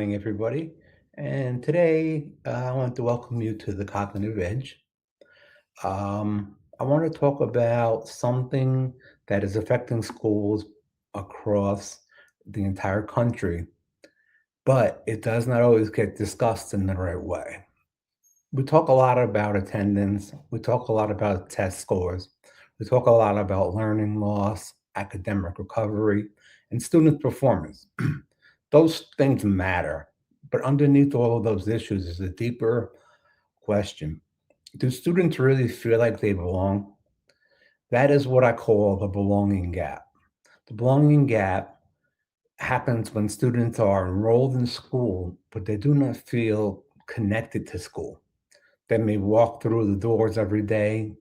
morning, everybody. And today, I want to welcome you to the Cognitive Edge. I want to talk about something that is affecting schools across the entire country, but it does not always get discussed in the right way. We talk a lot about attendance, we talk a lot about test scores, we talk a lot about learning loss, academic recovery, and student performance. Those things matter, but underneath all of those issues is a deeper question. Do students really feel like they belong? That is what I call the belonging gap. The belonging gap happens when students are enrolled in school, but they do not feel connected to school. They may walk through the doors every day,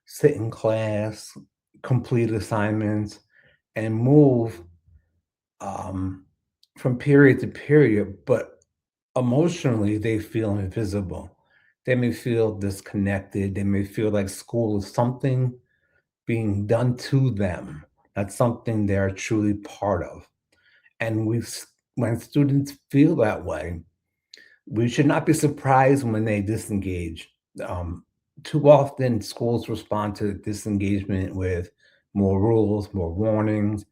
sit in class, complete assignments, and move um, from period to period, but emotionally they feel invisible. They may feel disconnected. They may feel like school is something being done to them, not something they're truly part of. And when students feel that way, we should not be surprised when they disengage. Um, Too often, schools respond to disengagement with more rules, more warnings,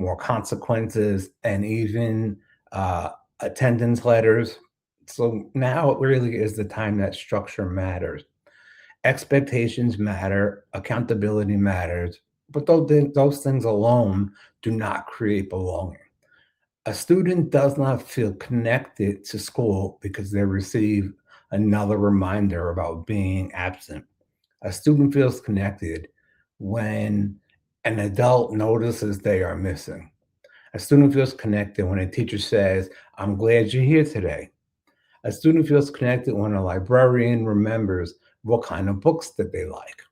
more consequences, and even uh, attendance letters. So now it really is the time that structure matters. Expectations matter, accountability matters, but those things alone do not create belonging. A student does not feel connected to school because they receive another reminder about being absent. A student feels connected when an adult notices they are missing. A student feels connected when a teacher says, I'm glad you're here today. A student feels connected when a librarian remembers what kind of books that they like.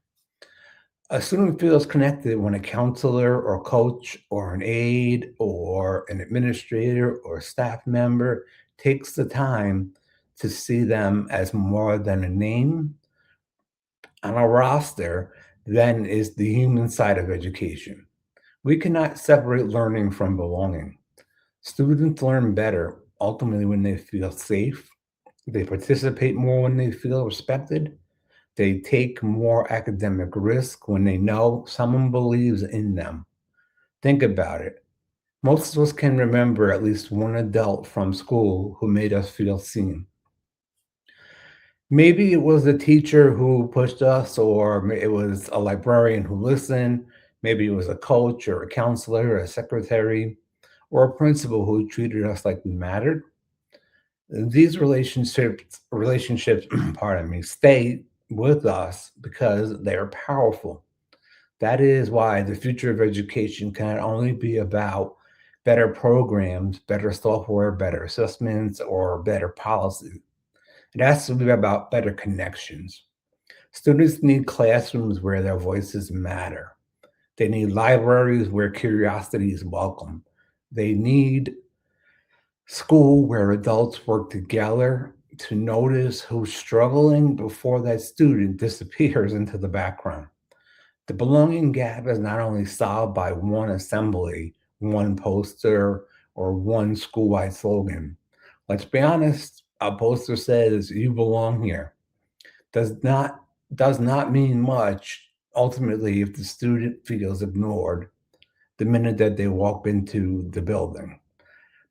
A student feels connected when a counselor or coach or an aide or an administrator or staff member takes the time to see them as more than a name on a roster than is the human side of education. We cannot separate learning from belonging. Students learn better ultimately when they feel safe. They participate more when they feel respected. They take more academic risk when they know someone believes in them. Think about it. Most of us can remember at least one adult from school who made us feel seen. Maybe it was a teacher who pushed us, or it was a librarian who listened. Maybe it was a coach or a counselor or a secretary or a principal who treated us like we mattered. These relationships, pardon me, stay with us because they are powerful. That is why the future of education cannot only be about better programs, better software, better assessments, or better policy. It has to be about better connections. Students need classrooms where their voices matter. They need libraries where curiosity is welcome. They need school where adults work together to notice who's struggling before that student disappears into the background. The belonging gap is not only solved by one assembly, one poster, or one school-wide slogan. Let's be honest, a poster says you belong here. Does not mean much ultimately if the student feels ignored the minute that they walk into the building.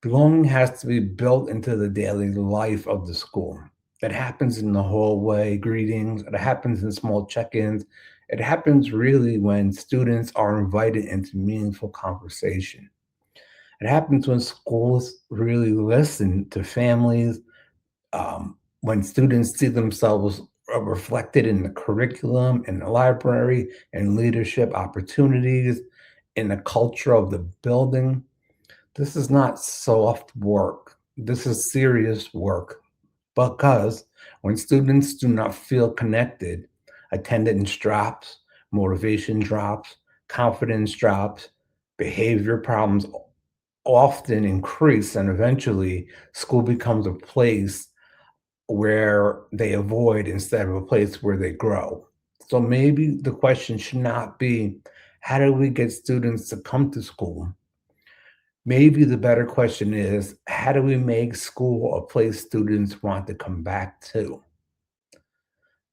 Belonging has to be built into the daily life of the school. It happens in the hallway greetings, it happens in small check ins, it happens really when students are invited into meaningful conversation. It happens when schools really listen to families, when students see themselves reflected in the curriculum, in the library, in leadership opportunities, in the culture of the building. This is not soft work. This is serious work because when students do not feel connected, attendance drops, motivation drops, confidence drops, behavior problems often increase, and eventually school becomes a place where they avoid instead of a place where they grow. So maybe the question should not be, how do we get students to come to school? Maybe the better question is, how do we make school a place students want to come back to?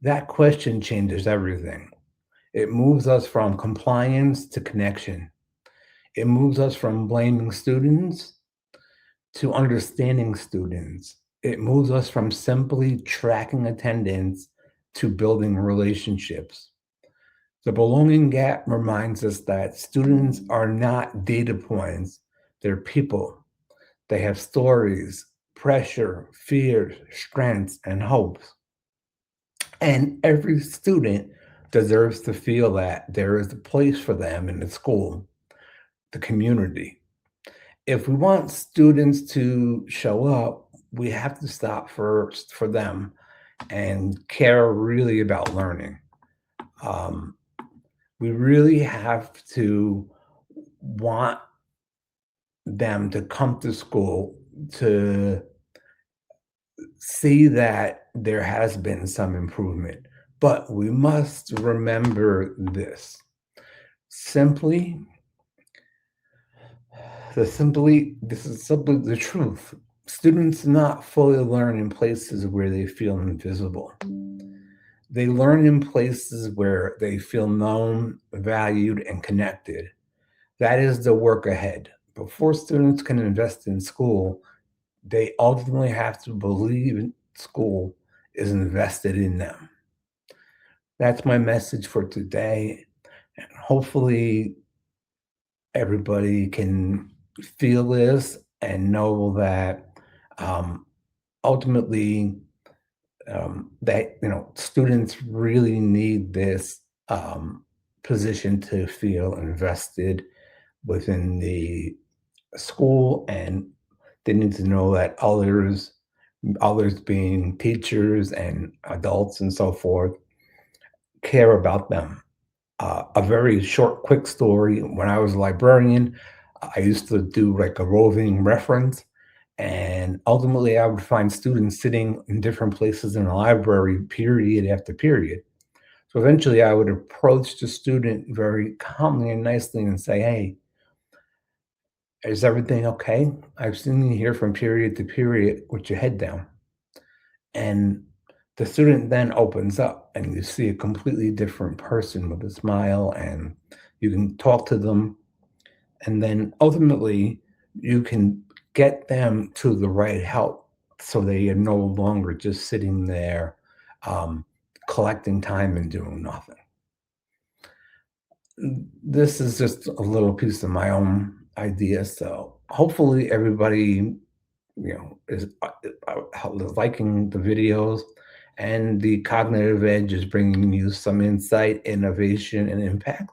That question changes everything. It moves us from compliance to connection. It moves us from blaming students to understanding students. It moves us from simply tracking attendance to building relationships. The belonging gap reminds us that students are not data points, they're people. They have stories, pressure, fears, strengths, and hopes. And every student deserves to feel that there is a place for them in the school, the community. If we want students to show up, we have to stop first for them and care really about learning. Um, we really have to want them to come to school to see that there has been some improvement. But we must remember this simply, this is simply the truth. Students not fully learn in places where they feel invisible. They learn in places where they feel known, valued, and connected. That is the work ahead. Before students can invest in school, they ultimately have to believe school is invested in them. That's my message for today. And hopefully, everybody can feel this and know that um, ultimately that students really need this position to feel invested within the school, and they need to know that others being teachers and adults and so forth, care about them. A very short, quick story. When I was a librarian, I used to do like a roving reference, and ultimately, I would find students sitting in different places in the library, period after period. So eventually, I would approach the student very calmly and nicely and say, "Hey, is everything okay? I've seen you here from period to period with your head down." And the student then opens up, and you see a completely different person with a smile, and you can talk to them. And then ultimately, you can get them to the right help so they are no longer just sitting there um, collecting time and doing nothing. This is just a little piece of my own idea. So hopefully, everybody is liking the videos, and the cognitive edge is bringing you some insight, innovation, and impact.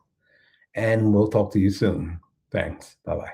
And we'll talk to you soon. Thanks. Bye bye.